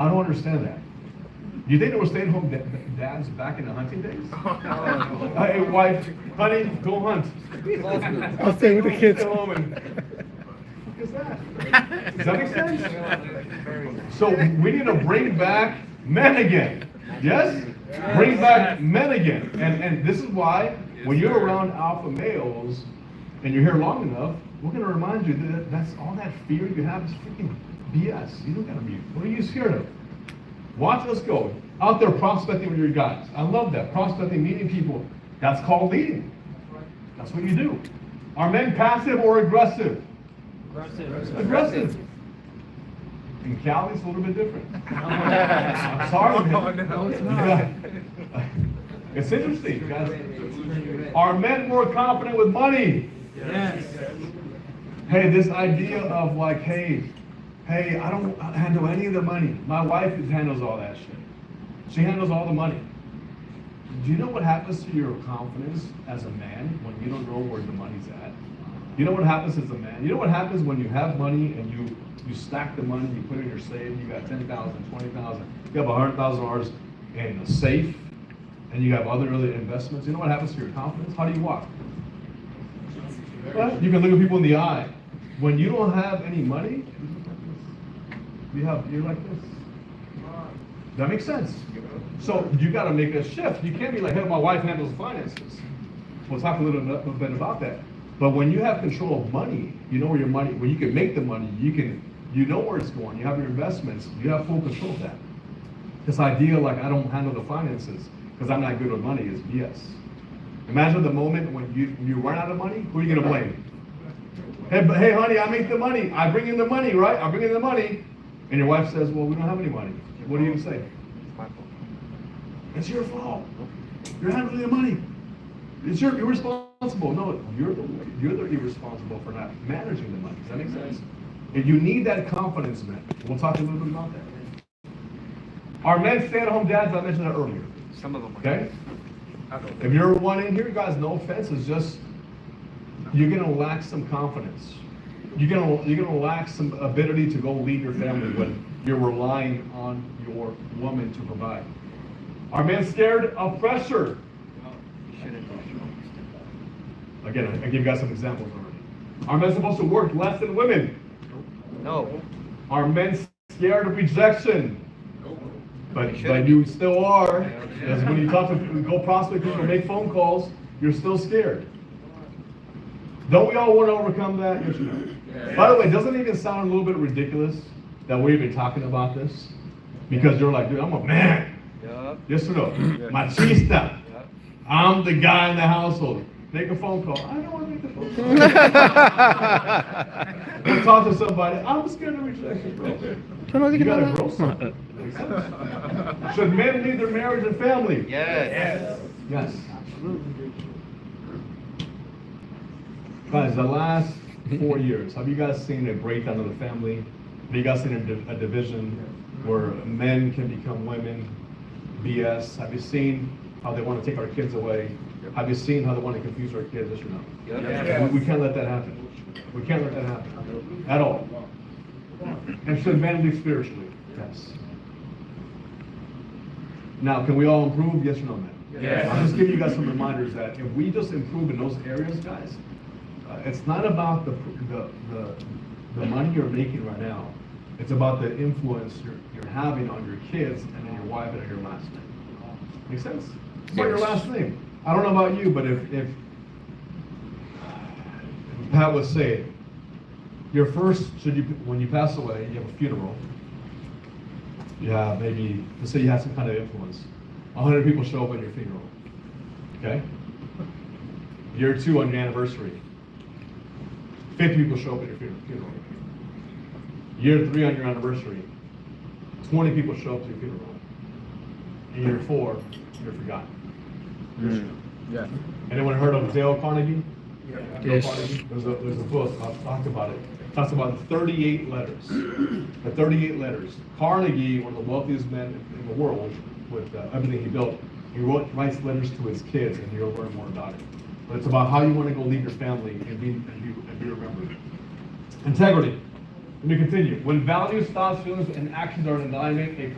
I don't understand that. Do you think there were stay-at-home dads back in the hunting days? Hey, wife, honey, go hunt. I'll stay with the kids. Stay home and, what is that? Does that make sense? So we need to bring back men again. Yes? Bring back men again. And this is why when you're around alpha males and you're here long enough, we're going to remind you that that's all that fear you have is freaking BS. You don't got to be. What are you scared of? Watch us go. Out there prospecting with your guys. I love that. Prospecting, meeting people. That's called leading. That's what you do. Are men passive or aggressive? Aggressive. In Cali, it's a little bit different. I'm sorry, man. No, it's not. It's interesting, guys. Are men more confident with money? Yes. Hey, this idea of like, hey, I don't handle any of the money. My wife handles all that shit. She handles all the money. Do you know what happens to your confidence as a man when you don't know where the money's at? You know what happens as a man? You know what happens when you have money and you stack the money, you put it in your safe, you got $10,000, $20,000, you have $100,000 in a safe, and you have other investments. You know what happens to your confidence? How do you walk? You can look at people in the eye. When you don't have any money, you're like this. That makes sense. So you got to make a shift. You can't be like, hey, my wife handles finances. We'll talk a little bit about that. But when you have control of money, you know where your money, when you can make the money, you know where it's going. You have your investments. You have full control of that. This idea like I don't handle the finances because I'm not good with money is BS. Imagine the moment when you run out of money. Who are you going to blame? Hey, honey, I make the money. I bring in the money, right? I bring in the money. And your wife says, well, we don't have any money. What do you say? It's my fault. It's your fault. You're handling the money. You're responsible. No, you're the irresponsible for not managing the money. Does that make sense? And you need that confidence, man. We'll talk a little bit about that. Our men stay-at-home dads, I mentioned that earlier. Some of them. Okay? If you're one in here, you guys, no offense, it's just you're gonna lack some confidence. You're gonna lack some ability to go lead your family when you're relying on your woman to provide. Are men scared of pressure? Again, I give you guys some examples already. Are men supposed to work less than women? No. Are men scared of rejection? But you still are. Because when you talk to go prospect people, make phone calls, you're still scared. Don't we all want to overcome that? Yes or no? Yeah. By the way, doesn't it even sound a little bit ridiculous that we're even talking about this? Because you're like, dude, I'm a man. Yep. Yes or no? Machista. Yep. I'm the guy in the household. Make a phone call. I don't want to make the phone call. Go talk to somebody. I'm scared of rejection, bro. You gotta grow something. Should men lead their marriage and family? Yes. Yes. Guys, the last 4 years, have you guys seen a breakdown of the family? Have you guys seen a division where men can become women? BS. Have you seen how they want to take our kids away? Have you seen how they want to confuse our kids? Yes or no? Yes. We can't let that happen. We can't let that happen at all. And should men lead spiritually? Yes. Now, can we all improve? Yes or no, man? Yes. I'm just giving you guys some reminders that if we just improve in those areas, guys, it's not about the money you're making right now. It's about the influence you're having on your kids and then your wife and your last name. Make sense? It's about your last name. I don't know about you, but if Pat would say, your first, when you pass away, you have a funeral. You have maybe, let's say you have some kind of influence. 100 people show up at your funeral. Okay? Year 2 on your anniversary. 50 people show up at your funeral. Year 3 on your anniversary. 20 people show up to your funeral. In year 4, you're forgotten. Yeah. Anyone heard of Dale Carnegie? Yeah. Dale Yes. Carnegie? There's a book, I'll talk about it. It talks about 38 letters. The 38 letters. Carnegie, one of the wealthiest men in the world, with everything he built, he writes letters to his kids, and you'll learn more about it. But it's about how you want to go lead your family and be remembered. Integrity. Let me continue. When values, thoughts, feelings, and actions are in alignment, a